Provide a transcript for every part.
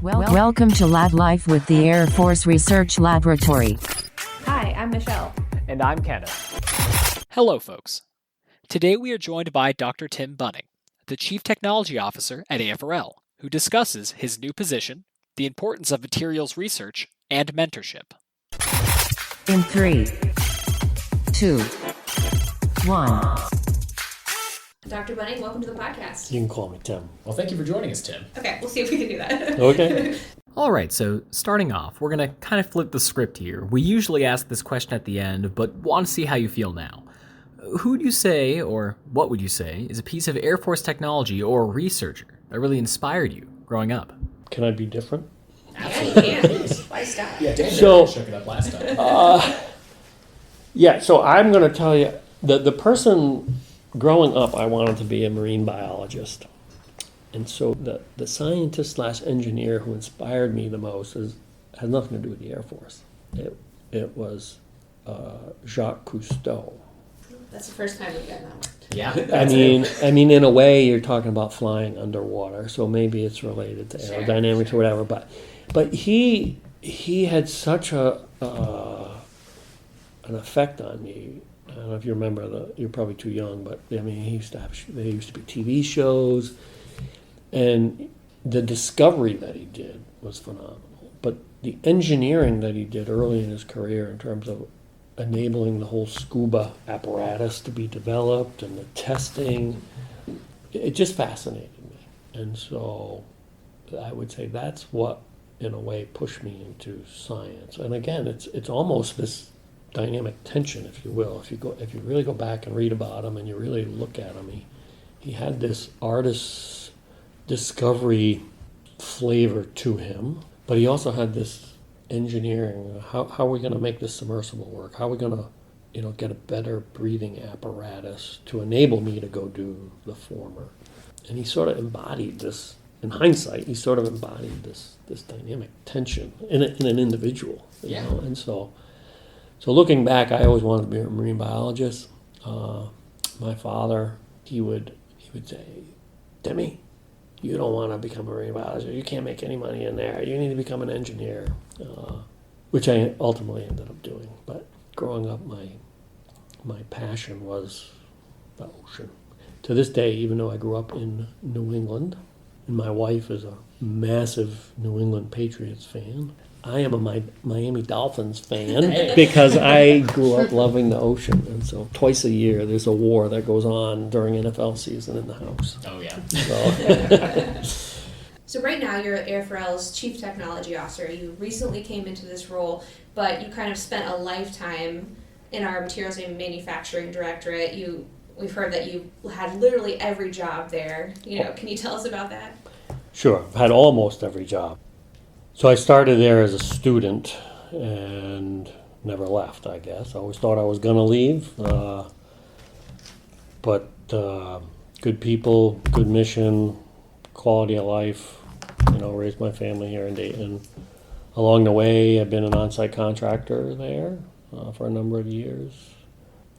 Welcome to Lab Life with the Air Force Research Laboratory. Hi, I'm Michelle. And I'm Kenneth. Hello, folks. Today we are joined by Dr. Tim Bunning, the Chief Technology Officer at AFRL, who discusses his new position, the importance of materials research, and mentorship. In 3, 2, 1. Dr. Bunning, welcome to the podcast. You can call me Tim. Well, thank you for joining us, Tim. Okay, we'll see if we can do that. Okay. All right, so starting off, we're going to kind of flip the script here. We usually ask this question at the end, but want to see how you feel now. Who would you say, or what would you say, is a piece of Air Force technology or researcher that really inspired you growing up? Can I be different? Absolutely. Yeah, you can. Spiced up. Yeah, Dan So- shook it up last time. Yeah, so I'm going to tell you, the person growing up, I wanted to be a marine biologist. And so the scientist / engineer who inspired me the most has nothing to do with the Air Force. It was Jacques Cousteau. That's the first time we've gotten that one. Yeah. I mean, in a way, you're talking about flying underwater, so maybe it's related to aerodynamics or whatever. But he had such an effect on me. I don't know if you remember you're probably too young, but I mean, there used to be TV shows, and the discovery that he did was phenomenal. But the engineering that he did early in his career in terms of enabling the whole scuba apparatus to be developed and the testing, it just fascinated me. And so I would say that's what, in a way, pushed me into science. And again, it's almost this dynamic tension, if you will. If you really go back and read about him and you really look at him, he had this artist's discovery flavor to him, but he also had this engineering. How are we going to make this submersible work? How are we going to get a better breathing apparatus to enable me to go do the former? And he sort of embodied this. In hindsight, he sort of embodied this dynamic tension in an individual. You know? And so looking back, I always wanted to be a marine biologist. My father, he would say, "Demi, you don't want to become a marine biologist. You can't make any money in there. You need to become an engineer," which I ultimately ended up doing. But growing up, my passion was the ocean. To this day, even though I grew up in New England, and my wife is a massive New England Patriots fan, I am a Miami Dolphins fan because I grew up loving the ocean. And so twice a year there's a war that goes on during NFL season in the house. Oh, yeah. So right now you're AFRL's Chief Technology Officer. You recently came into this role, but you kind of spent a lifetime in our Materials and Manufacturing Directorate. We've heard that you had literally every job there. Can you tell us about that? Sure. I've had almost every job. So I started there as a student and never left, I guess. I always thought I was going to leave. But good people, good mission, quality of life, raised my family here in Dayton. Along the way, I've been an on-site contractor there for a number of years.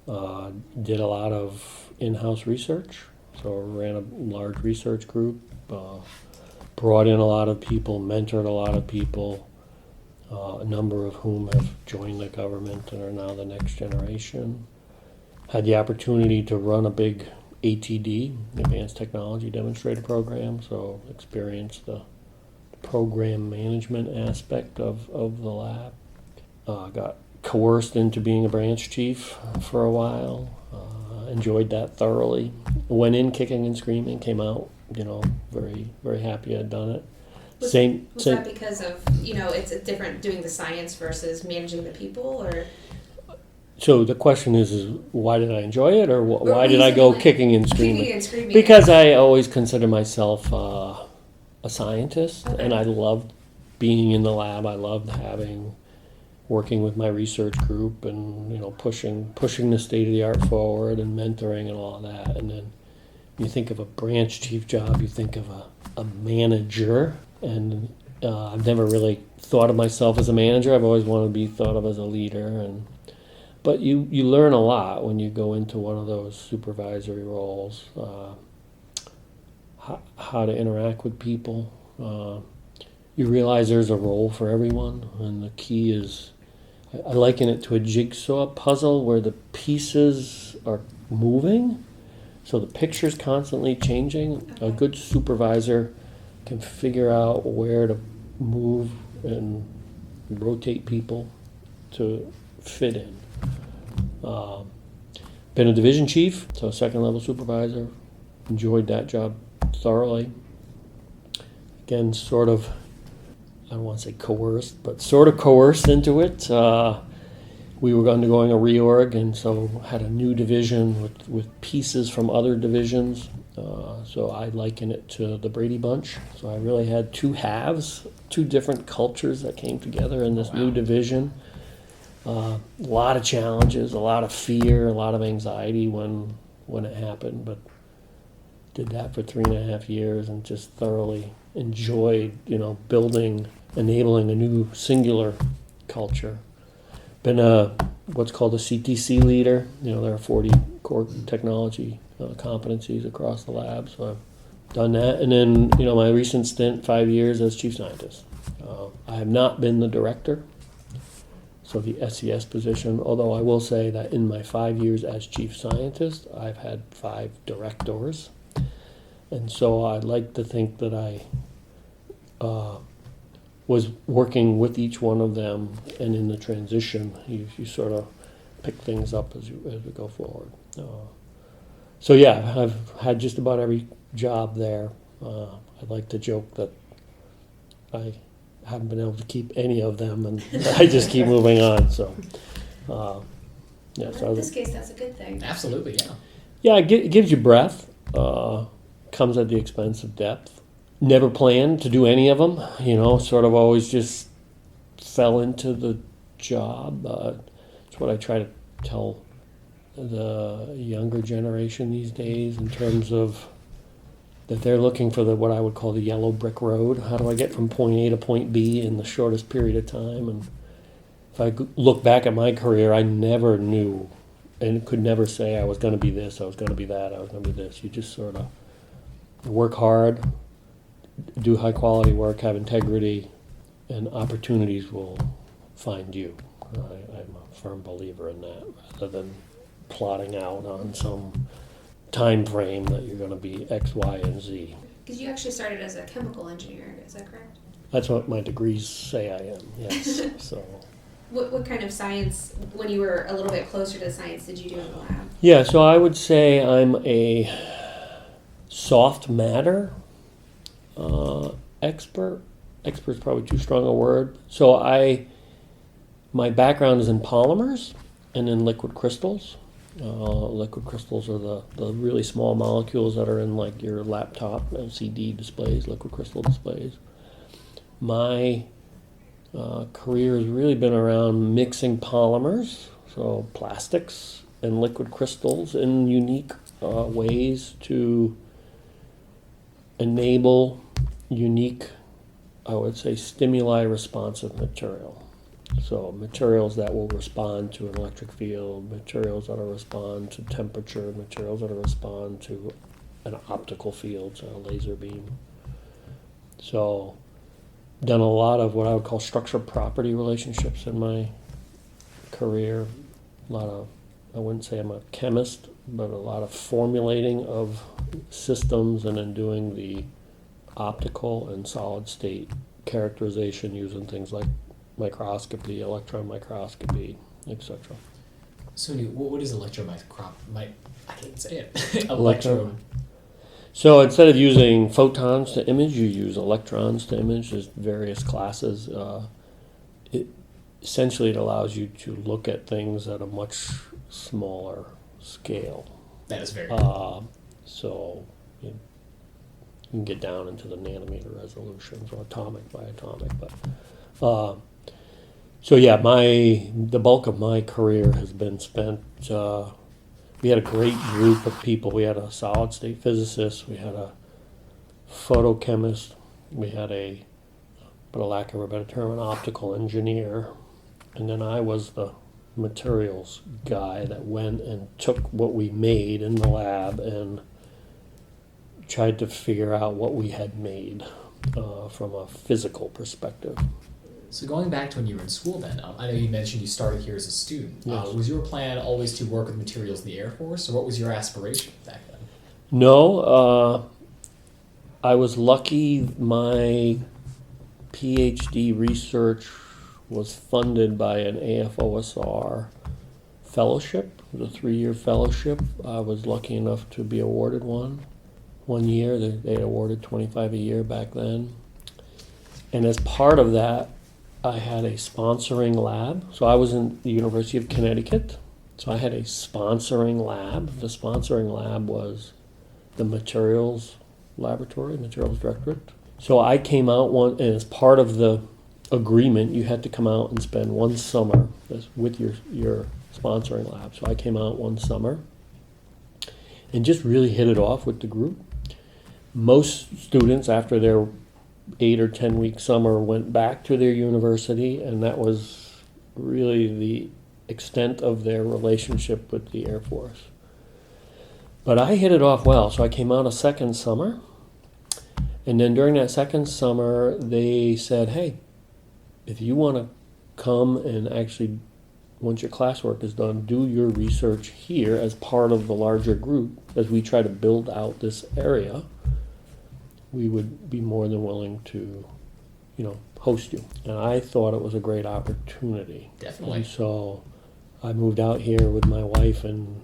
Did a lot of in-house research. So I ran a large research group. Brought in a lot of people, mentored a lot of people, a number of whom have joined the government and are now the next generation. Had the opportunity to run a big ATD, Advanced Technology Demonstrator Program, so experienced the program management aspect of the lab. Got coerced into being a branch chief for a while, enjoyed that thoroughly. Went in kicking and screaming, came out very, very happy I'd done it. Was that because of, it's different doing the science versus managing the people, or? So the question is why did I enjoy it, or why did I go kicking and screaming? Kicking and screaming. Because I always consider myself a scientist, and I loved being in the lab. I loved working with my research group and, pushing the state-of-the-art forward and mentoring and all that. And then you think of a branch chief job, you think of a manager, and I've never really thought of myself as a manager. I've always wanted to be thought of as a leader, but you learn a lot when you go into one of those supervisory roles, how to interact with people, you realize there's a role for everyone, and the key is, I liken it to a jigsaw puzzle where the pieces are moving, so the picture's constantly changing. A good supervisor can figure out where to move and rotate people to fit in. Been a division chief, so second level supervisor. Enjoyed that job thoroughly. Again, sort of, I don't want to say coerced, but sort of coerced into it. We were undergoing a reorg, and so had a new division with pieces from other divisions. So I liken it to the Brady Bunch. So I really had two halves, two different cultures that came together in this new division. A lot of challenges, a lot of fear, a lot of anxiety when it happened, but did that for 3.5 years and just thoroughly enjoyed, building, enabling a new singular culture. Been what's called a CTC leader. There are 40 core technology competencies across the lab, so I've done that. And then, my recent stint, 5 years as chief scientist. I have not been the director, so the SES position, although I will say that in my 5 years as chief scientist, I've had 5 directors. And so I'd like to think that I was working with each one of them, and in the transition, you sort of pick things up as we go forward. So yeah, I've had just about every job there. I'd like to joke that I haven't been able to keep any of them, and I just keep moving on. So yeah. In this case, that's a good thing. Absolutely, yeah. Yeah, it gives you breadth. Comes at the expense of depth. Never planned to do any of them, sort of always just fell into the job. It's what I try to tell the younger generation these days in terms of that they're looking for what I would call the yellow brick road. How do I get from point A to point B in the shortest period of time? And if I look back at my career, I never knew and could never say I was going to be this, I was going to be that, I was going to be this. You just sort of work hard, do high quality work, have integrity, and opportunities will find you. I'm a firm believer in that, rather than plotting out on some time frame that you're going to be X, Y, and Z. Because you actually started as a chemical engineer, is that correct? That's what my degrees say I am, yes. So. What kind of science, when you were a little bit closer to science, did you do in the lab? Yeah, so I would say I'm a soft matter expert. Expert's probably too strong a word. So my background is in polymers and in liquid crystals. Liquid crystals are the really small molecules that are in like your laptop LCD displays, liquid crystal displays. My career has really been around mixing polymers, so plastics and liquid crystals in unique ways to enable unique, I would say, stimuli responsive material. So materials that will respond to an electric field, materials that will respond to temperature, materials that will respond to an optical field, so a laser beam. So done a lot of what I would call structured property relationships in my career. A lot of, I wouldn't say I'm a chemist, but a lot of formulating of systems and then doing the optical and solid state characterization using things like microscopy, electron microscopy, etc. So what is I can't say it. Electron. So instead of using photons to image, you use electrons to image. There's various classes. Essentially, it allows you to look at things at a much smaller scale. That is very cool. So you can get down into the nanometer resolutions or atomic by atomic. But so yeah, the bulk of my career has been spent. We had a great group of people. We had a solid state physicist. We had a photochemist. We had for lack of a better term, an optical engineer. And then I was the materials guy that went and took what we made in the lab and tried to figure out what we had made from a physical perspective. So going back to when you were in school then, I know you mentioned you started here as a student. Yes. Was your plan always to work with materials in the Air Force, or what was your aspiration back then? No, I was lucky. My PhD research was funded by an AFOSR fellowship. It was a 3-year fellowship. I was lucky enough to be awarded one. 1 year, they awarded 25 a year back then. And as part of that, I had a sponsoring lab. So I was in the University of Connecticut. So I had a sponsoring lab. The sponsoring lab was the materials laboratory, materials directorate. So I came out and as part of the agreement, you had to come out and spend one summer with your sponsoring lab. So I came out one summer and just really hit it off with the group. Most students, after their 8 or 10 week summer, went back to their university, and that was really the extent of their relationship with the Air Force. But I hit it off well, so I came out a second summer, and then during that second summer, they said, hey, if you want to come and actually, once your classwork is done, do your research here as part of the larger group, as we try to build out this area, we would be more than willing to, host you. And I thought it was a great opportunity. Definitely. And so I moved out here with my wife in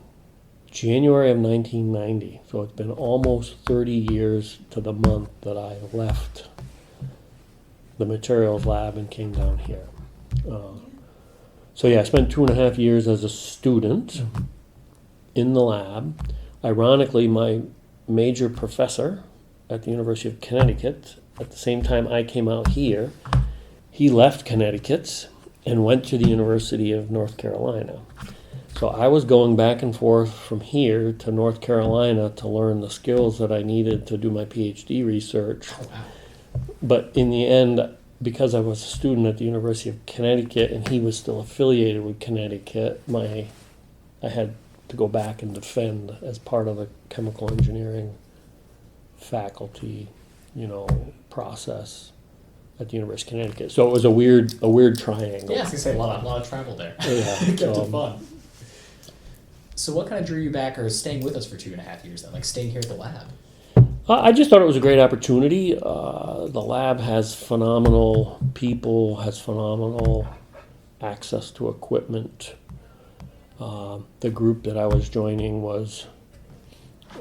January of 1990. So it's been almost 30 years to the month that I left the materials lab and came down here. So yeah, I spent 2.5 years as a student in the lab. Ironically, my major professor at the University of Connecticut, at the same time I came out here, he left Connecticut and went to the University of North Carolina. So I was going back and forth from here to North Carolina to learn the skills that I needed to do my PhD research. But in the end, because I was a student at the University of Connecticut and he was still affiliated with Connecticut, I had to go back and defend as part of the chemical engineering faculty, process at the University of Connecticut. So it was a weird triangle. Yeah, I was gonna say a lot of travel there. Yeah, Kept it fun. So what kind of drew you back or staying with us for 2.5 years then? Like staying here at the lab? I just thought it was a great opportunity. The lab has phenomenal people, has phenomenal access to equipment. The group that I was joining was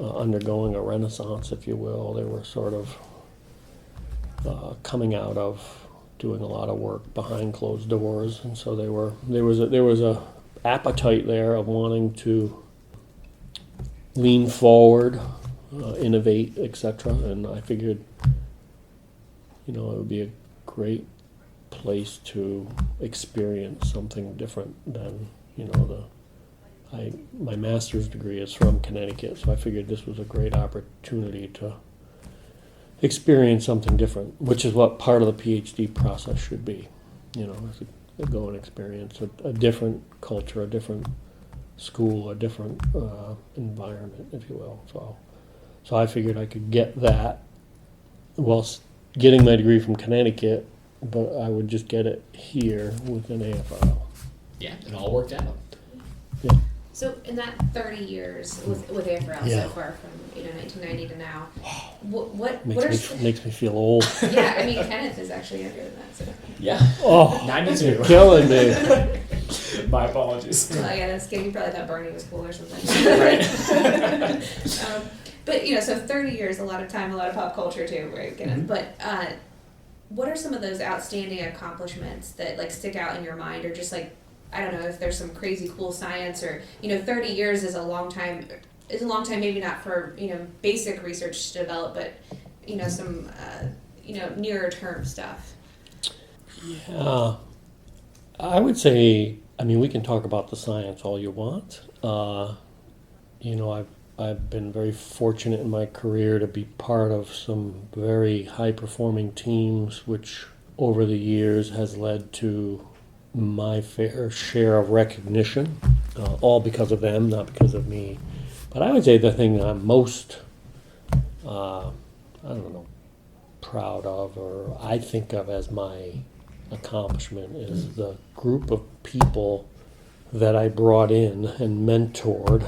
undergoing a renaissance, if you will. They were sort of coming out of doing a lot of work behind closed doors, and so there was a appetite there of wanting to lean forward, innovate, etc. And I figured, it would be a great place to experience something different than, my master's degree is from Connecticut, so I figured this was a great opportunity to experience something different, which is what part of the PhD process should be. Go and experience a different culture, a different school, a different environment, if you will. So I figured I could get that whilst getting my degree from Connecticut, but I would just get it here with an AFRL. Yeah, it all worked out. Yeah. So in that 30 years with AFRL Yeah. so far, from 1990 to now, what are Makes me feel old. yeah? I mean, Kenneth is actually younger than that. So Yeah. Oh, 92. you're killing me. My apologies. well, yeah, that's good. You probably thought Bunning was cool or something. Right. But so 30 years, a lot of time, a lot of pop culture too, right? Kenneth? But what are some of those outstanding accomplishments that stick out in your mind, or just I don't know if there's some crazy cool science, or 30 years is a long time. Is a long time, maybe not for basic research to develop, but some nearer term stuff. Yeah, I would say. I mean, we can talk about the science all you want. I've been very fortunate in my career to be part of some very high performing teams, which over the years has led to my fair share of recognition, all because of them, not because of me. But I would say the thing that I'm most, proud of, or I think of as my accomplishment, is the group of people that I brought in and mentored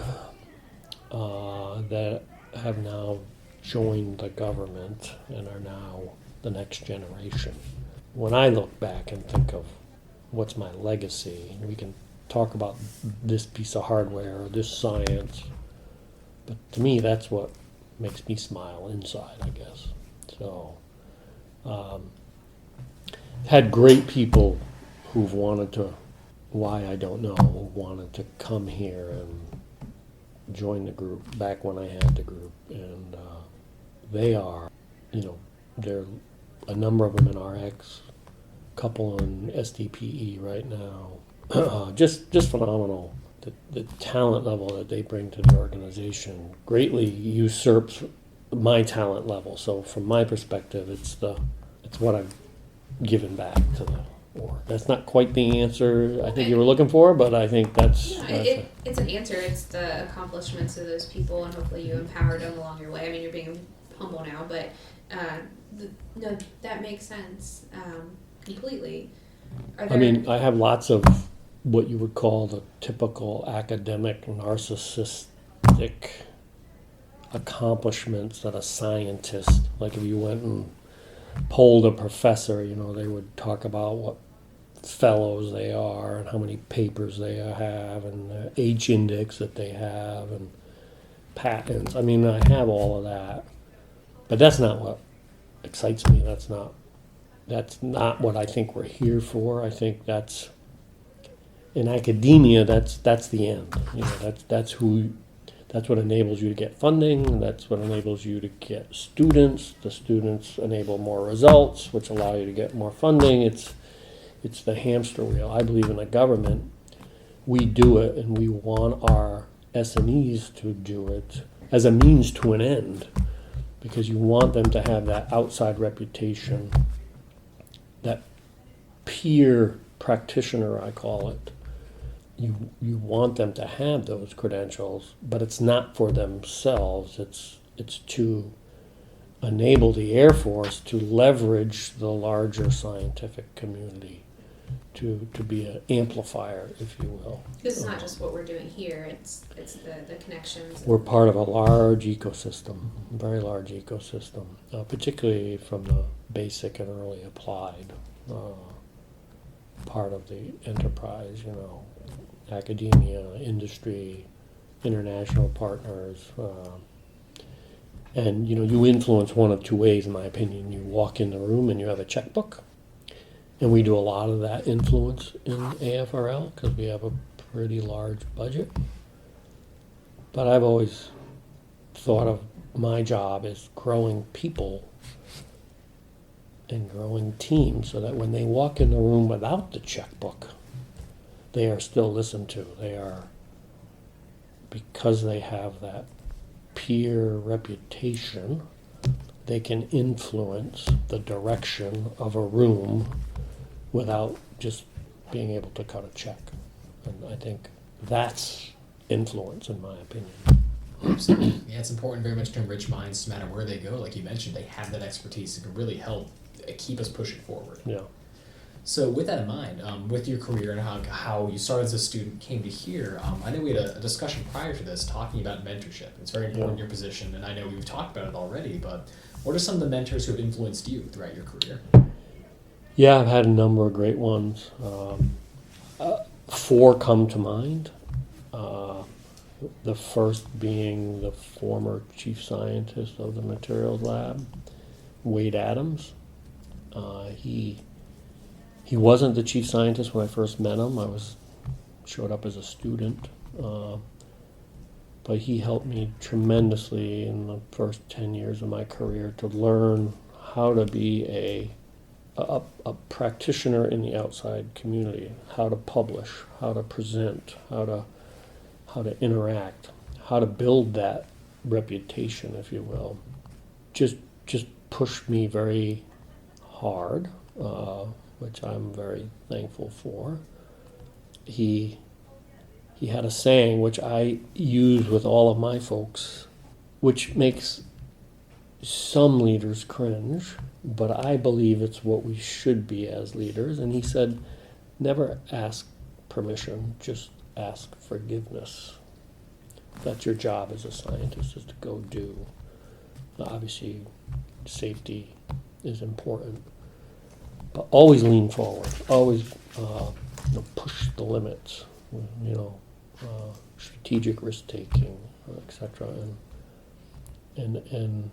that have now joined the government and are now the next generation. When I look back and think of what's my legacy, we can talk about this piece of hardware or this science, but to me that's what makes me smile inside, I guess. So had great people who've wanted to, why I don't know, wanted to come here and join the group back when I had the group, and they are, there are a number of them in RX, a couple in SDPE right now. Just phenomenal. The talent level that they bring to the organization greatly usurps my talent level. So from my perspective, it's what I've given back to the war. That's not quite the answer I think you were looking for, but I think that's it's an answer. It's the accomplishments of those people, and hopefully you empowered them along your way. I mean, you're being humble now, but no, that makes sense completely. I have lots of what you would call the typical academic narcissistic accomplishments that a scientist, like if you went and polled a professor, they would talk about what fellows they are and how many papers they have and the H index that they have and patents. I mean, I have all of that, but that's not what excites me. That's not what I think we're here for. I think that's in academia. That's the end. That's what enables you to get funding. That's what enables you to get students. The students enable more results, which allow you to get more funding. It's the hamster wheel. I believe in the government. We do it, and we want our SMEs to do it as a means to an end, because you want them to have that outside reputation, that peer practitioner, I call it. You want them to have those credentials, but it's not for themselves. It's to enable the Air Force to leverage the larger scientific community, to be an amplifier, if you will. Because it's not just what we're doing here; it's the connections. We're part of a large ecosystem, a very large ecosystem, particularly from the basic and early applied part of the enterprise. Academia, industry, international partners, and you influence one of two ways, in my opinion. You walk in the room and you have a checkbook, and we do a lot of that influence in AFRL because we have a pretty large budget. But I've always thought of my job as growing people and growing teams, so that when they walk in the room without the checkbook, they are still listened to. They are, because they have that peer reputation, they can influence the direction of a room without just being able to cut a check. And I think that's influence, in my opinion. Absolutely. Yeah, it's important very much to enrich minds no matter where they go. Like you mentioned, they have that expertise that can really help keep us pushing forward. Yeah. So with that in mind, with your career and how you started as a student, came to here, I know we had a discussion prior to this talking about mentorship. It's very important in your position, and I know we've talked about it already, but what are some of the mentors who have influenced you throughout your career? Yeah, I've had a number of great ones. 4 come to mind. The first being the former chief scientist of the materials lab, Wade Adams. He wasn't the chief scientist when I first met him. I showed up as a student, but he helped me tremendously in the first 10 years of my career to learn how to be a practitioner in the outside community, how to publish, how to present, how to interact, how to build that reputation, if you will. Just pushed me very hard, which I'm very thankful for. He had a saying which I use with all of my folks, which makes some leaders cringe, but I believe it's what we should be as leaders. And he said, never ask permission, just ask forgiveness. That's your job as a scientist, is to go do. Obviously, safety is important, but always lean forward. Always push the limits. Strategic risk taking, etc. And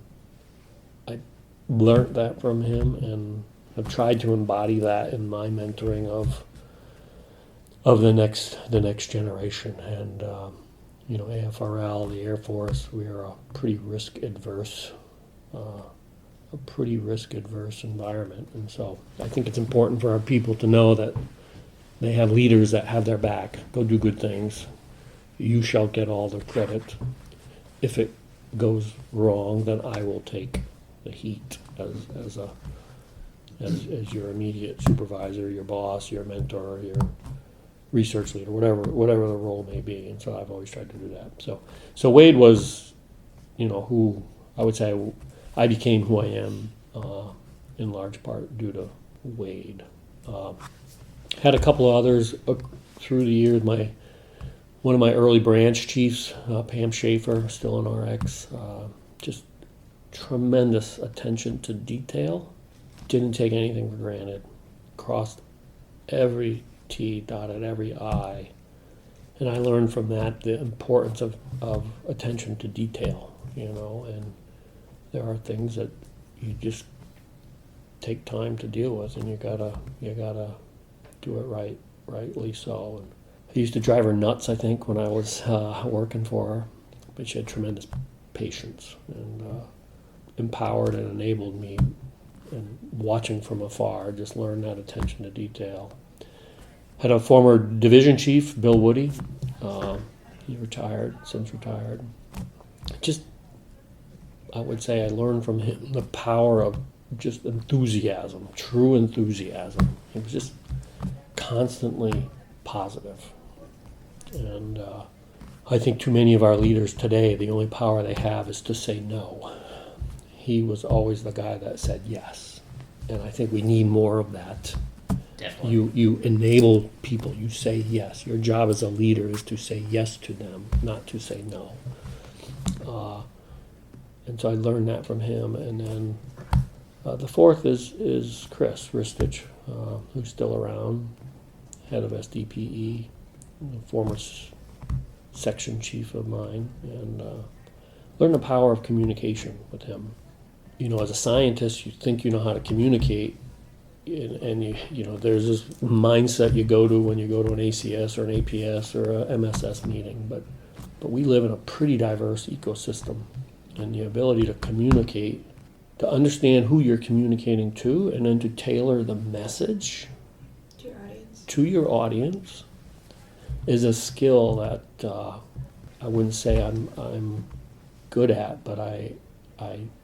I learned that from him, and I've tried to embody that in my mentoring of the next generation. And AFRL, the Air Force, we are a pretty risk adverse environment, and so I think it's important for our people to know that they have leaders that have their back. Go do good things. You shall get all the credit. If it goes wrong, then I will take the heat as your immediate supervisor, your boss, your mentor, your research leader, whatever the role may be. And so I've always tried to do that. So Wade was, who I would say I became who I am in large part due to Wade. Had a couple of others through the years. One of my early branch chiefs, Pam Schaefer, still in RX, just tremendous attention to detail. Didn't take anything for granted. Crossed every T, dotted every I. And I learned from that the importance of attention to detail, and there are things that you just take time to deal with, and you gotta do it rightly so. And I used to drive her nuts, I think, when I was working for her, but she had tremendous patience and empowered and enabled me. And watching from afar, just learn that attention to detail. Had a former division chief, Bill Woody. He since retired. Just, I would say I learned from him the power of just enthusiasm, true enthusiasm. He was just constantly positive. And I think too many of our leaders today, the only power they have is to say no. He was always the guy that said yes. And I think we need more of that. Definitely. You enable people, you say yes. Your job as a leader is to say yes to them, not to say no. And so I learned that from him. And then the fourth is Chris Ristich, who's still around, head of SDPE, former section chief of mine, and learned the power of communication with him. As a scientist, you think you know how to communicate, and there's this mindset you go to when you go to an ACS or an APS or a MSS meeting, but we live in a pretty diverse ecosystem, and the ability to communicate, to understand who you're communicating to, and then to tailor the message to your audience is a skill that I wouldn't say I'm good at, but I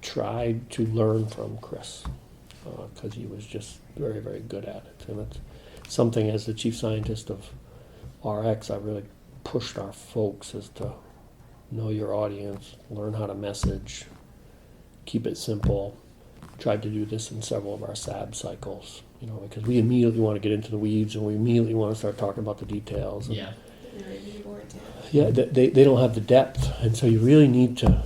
tried to learn from Chris because he was just very, very good at it. And it's something, as the chief scientist of RX, I really pushed our folks is to know your audience, learn how to message, keep it simple. Tried to do this in several of our SAB cycles, because we immediately want to get into the weeds and we immediately want to start talking about the details. Yeah. Yeah, they don't have the depth, and so you really need to,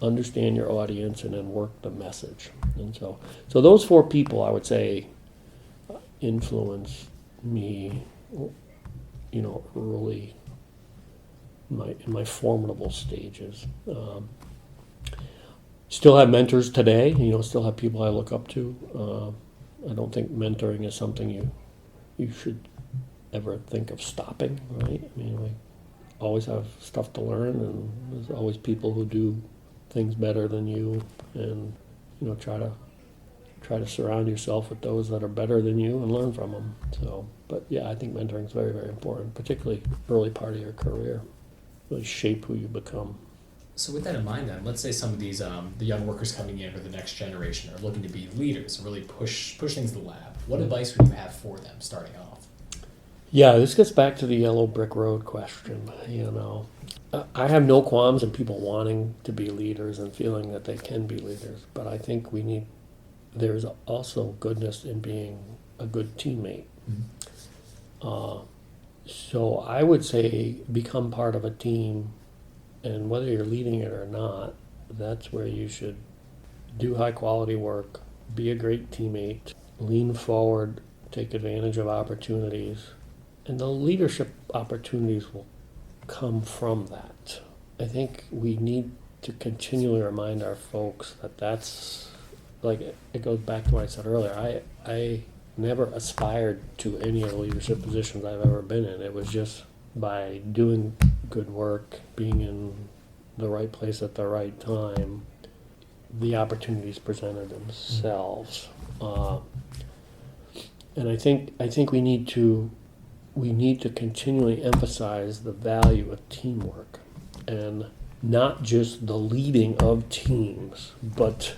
understand your audience and then work the message. And so those four people, I would say, influenced me, early in my formidable stages. Still have mentors today, still have people I look up to. I don't think mentoring is something you should ever think of stopping, right? I mean, we always have stuff to learn, and there's always people who do things better than you, and try to surround yourself with those that are better than you and learn from them. So, but yeah, I think mentoring is very, very important, particularly early part of your career. Really shape who you become. So with that in mind then, let's say some of these, the young workers coming in or the next generation are looking to be leaders and really push things in the lab. What advice would you have for them starting off? Yeah, this gets back to the yellow brick road question. I have no qualms in people wanting to be leaders and feeling that they can be leaders, but I think there's also goodness in being a good teammate. So I would say become part of a team, and whether you're leading it or not, that's where you should do high quality work, be a great teammate, lean forward, take advantage of opportunities, and the leadership opportunities will come from that. I think we need to continually remind our folks that that's, like, it goes back to what I said earlier. I never aspired to any of the leadership positions I've ever been in. It was just by doing good work, being in the right place at the right time, the opportunities presented themselves. And I think we need to continually emphasize the value of teamwork, and not just the leading of teams, but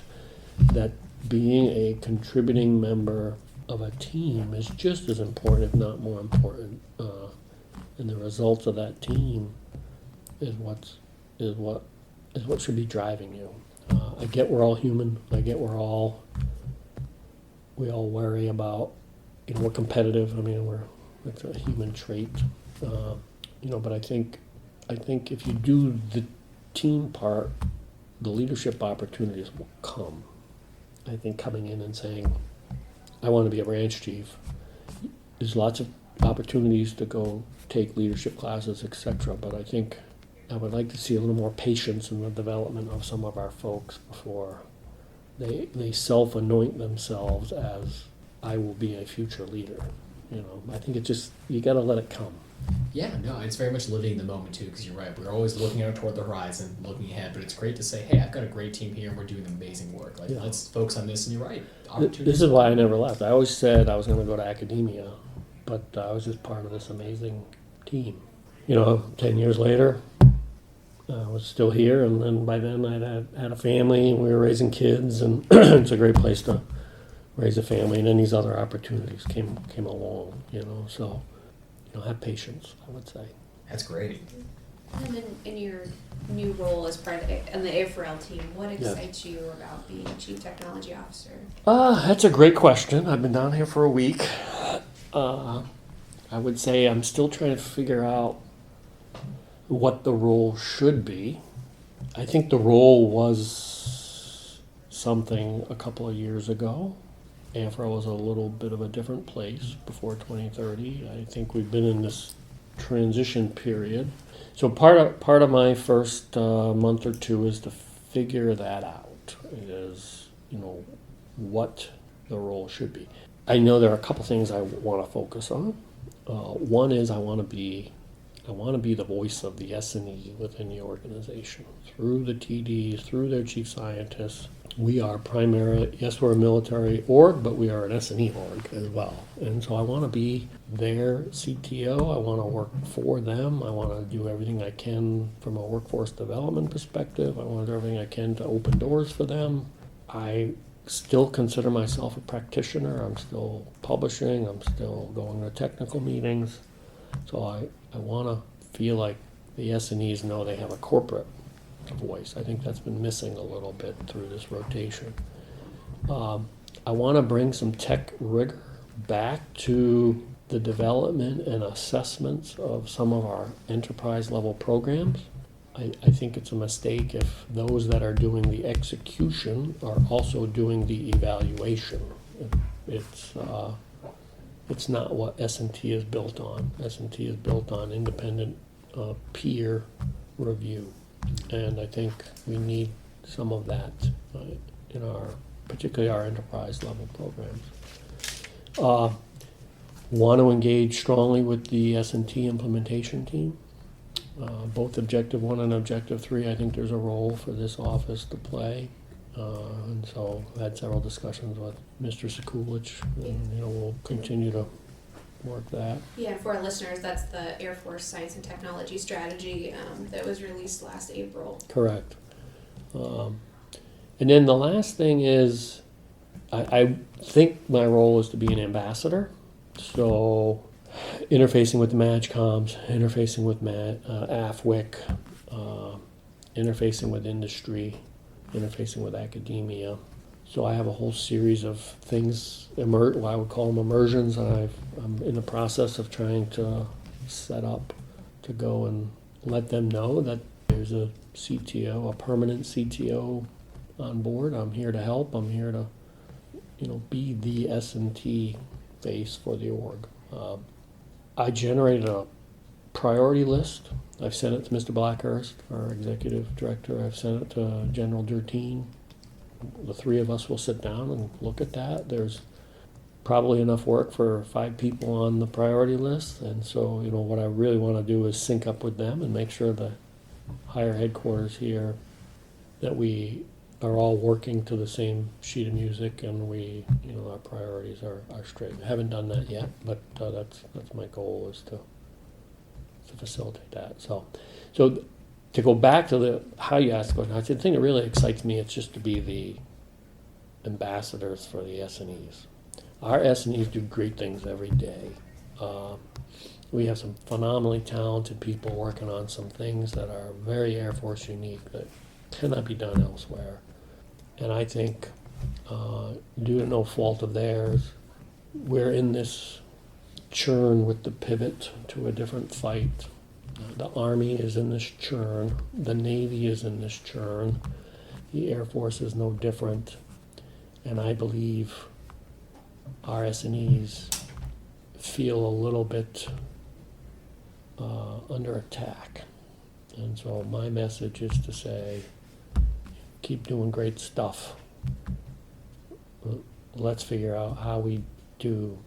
that being a contributing member of a team is just as important, if not more important. And the results of that team is what should be driving you. I get we're all human. I get we all worry about, we're competitive. I mean, it's a human trait. But I think if you do the team part, the leadership opportunities will come. I think coming in and saying, I want to be a branch chief, there's lots of opportunities to go take leadership classes, etc. But I think I would like to see a little more patience in the development of some of our folks before they self-anoint themselves as, I will be a future leader. I think you got to let it come. Yeah, no, it's very much living in the moment too, because you're right. We're always looking out toward the horizon, looking ahead, but it's great to say, hey, I've got a great team here and we're doing amazing work. Like, let's focus on this, and you're right. This is why I never left. I always said I was going to go to academia, but I was just part of this amazing team. 10 years later, I was still here, and then by then I'd had a family, and we were raising kids, and it's a great place to raise a family, and then these other opportunities came along, so have patience, I would say. That's great. And then in your new role as part of the AFRL team, what excites you about being Chief Technology Officer? That's a great question. I've been down here for a week. I would say I'm still trying to figure out what the role should be. I think the role was something a couple of years ago. AFRL was a little bit of a different place before 2030. I think we've been in this transition period. So part of my first month or two is to figure that out, is, what the role should be. I know there are a couple things I want to focus on. One is I want to be the voice of the S&E within the organization, through the TDs, through their chief scientists. We are primarily, yes, we're a military org, but we are an S&E org as well. And so I want to be their CTO. I want to work for them. I want to do everything I can from a workforce development perspective. I want to do everything I can to open doors for them. I still consider myself a practitioner. I'm still publishing. I'm still going to technical meetings. So I want to feel like the S&Es know they have a corporate voice. I think that's been missing a little bit through this rotation. I want to bring some tech rigor back to the development and assessments of some of our enterprise level programs. I think it's a mistake if those that are doing the execution are also doing the evaluation. It's not what S&T is built on. S&T is built on independent peer review. And I think we need some of that in particularly our enterprise level programs. Want to engage strongly with the S&T implementation team. Both Objective 1 and Objective 3, I think there's a role for this office to play. And so I've had several discussions with Mr. Sekulich, and we'll continue to work that. Yeah, for our listeners, that's the Air Force Science and Technology Strategy that was released last April. Correct. And then the last thing is, I think my role is to be an ambassador. So interfacing with the MAGCOMs, interfacing with AFWIC, interfacing with industry, interfacing with academia. So I have a whole series of things, I would call them immersions, and I'm in the process of trying to set up to go and let them know that there's a CTO, a permanent CTO on board. I'm here to help. I'm here to, be the S&T face for the org. I generated a priority list. I've sent it to Mr. Blackhurst, our executive director. I've sent it to General Durteen. The three of us will sit down and look at that. There's probably enough work for 5 people on the priority list. And so, what I really want to do is sync up with them and make sure the higher headquarters here that we are all working to the same sheet of music and we, our priorities are straight. I haven't done that yet, but that's my goal is to facilitate that. So to go back to how you asked the question, I think the thing that really excites me is just to be the ambassadors for the S&Es. Our S&Es do great things every day. We have some phenomenally talented people working on some things that are very Air Force unique that cannot be done elsewhere. And I think, due to no fault of theirs, we're in this churn with the pivot to a different fight. The Army is in this churn. The Navy is in this churn. The Air Force is no different. And I believe our S&Es feel a little bit under attack. And so my message is to say, keep doing great stuff. Let's figure out how we do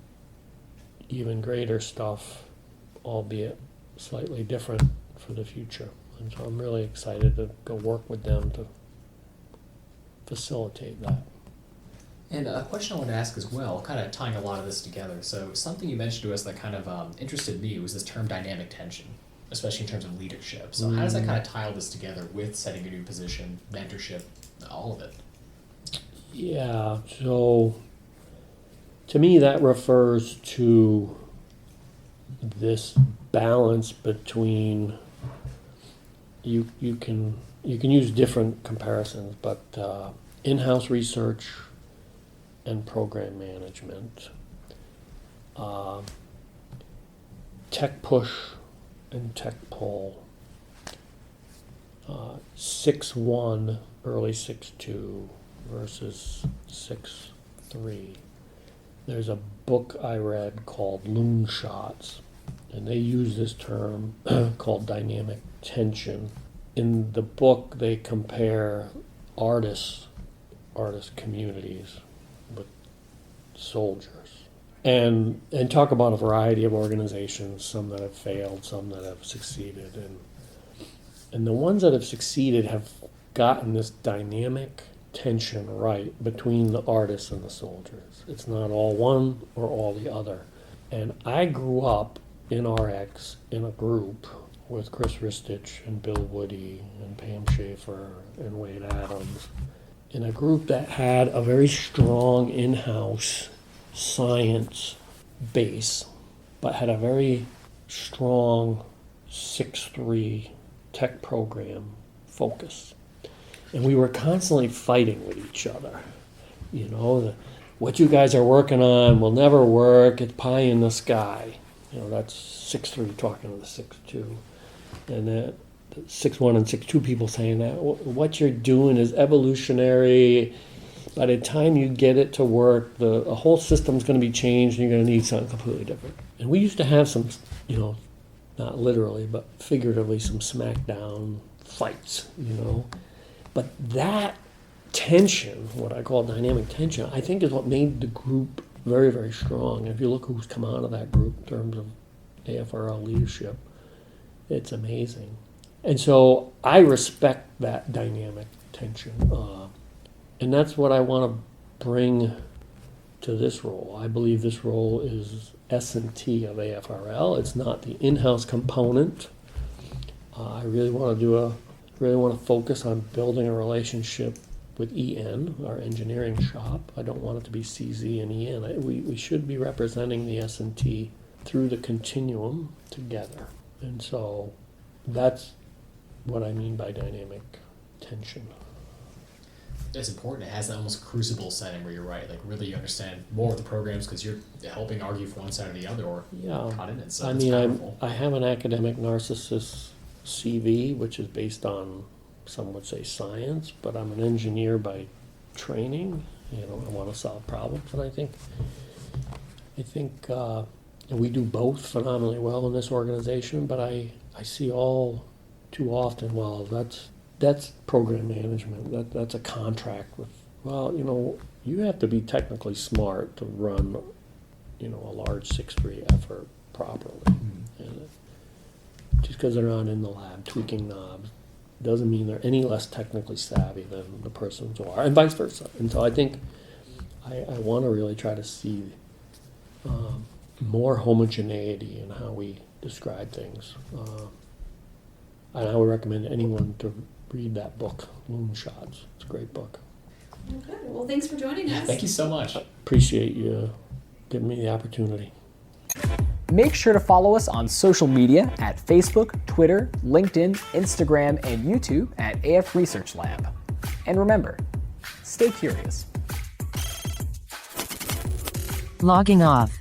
even greater stuff, albeit slightly different for the future. And so I'm really excited to go work with them to facilitate that. And a question I want to ask as well, kind of tying a lot of this together. So something you mentioned to us that kind of interested me was this term dynamic tension, especially in terms of leadership. So how does that kind of tie all this together with setting a new position, mentorship, all of it? Yeah, so to me that refers to this balance between you can use different comparisons, but in-house research and program management, tech push and tech pull, 6-1, early 6-2 versus 6-3. There's a book I read called Loon Shots, and they use this term called dynamic tension. In the book, they compare artist communities with soldiers, and talk about a variety of organizations, some that have failed, some that have succeeded, and the ones that have succeeded have gotten this dynamic tension right between the artists and the soldiers. It's not all one or all the other. And I grew up in RX in a group with Chris Ristich and Bill Woody and Pam Schaefer and Wade Adams, in a group that had a very strong in-house science base, but had a very strong 6-3 tech program focus. And we were constantly fighting with each other. What you guys are working on will never work. It's pie in the sky. That's 6-3 talking to the 6-2. And that 6-1 and 6-2 people saying that what you're doing is evolutionary. By the time you get it to work, the whole system's going to be changed and you're going to need something completely different. And we used to have some, not literally, but figuratively, some smackdown fights, But that tension, what I call dynamic tension, I think is what made the group very, very strong. If you look who's come out of that group in terms of AFRL leadership, it's amazing. And so I respect that dynamic tension. And that's what I want to bring to this role. I believe this role is S&T of AFRL. It's not the in-house component. I really want to focus on building a relationship with EN, our engineering shop. I don't want it to be CZ and EN. We should be representing the S&T through the continuum together. And so that's what I mean by dynamic tension. It's important. It has that almost crucible setting where you're right, like really you understand more of the programs because you're helping argue for one side or the other, or caught in it. So I it's mean, powerful. I have an academic narcissist CV, which is based on, some would say, science, but I'm an engineer by training. You know, I want to solve problems, and I think and we do both phenomenally well in this organization. But I see all too often, well, that's program management. That's a contract with. Well, you know, you have to be technically smart to run, you know, a large 6-3 effort properly. And just because they're not in the lab tweaking knobs doesn't mean they're any less technically savvy than the persons who are, and vice versa. And so I think I want to really try to see more homogeneity in how we describe things. And I would recommend anyone to read that book, Moonshots. It's a great book. Okay. Well, thanks for joining us. Thank you so much. Appreciate you giving me the opportunity. Make sure to follow us on social media at Facebook, Twitter, LinkedIn, Instagram, and YouTube at AF Research Lab. And remember, stay curious. Logging off.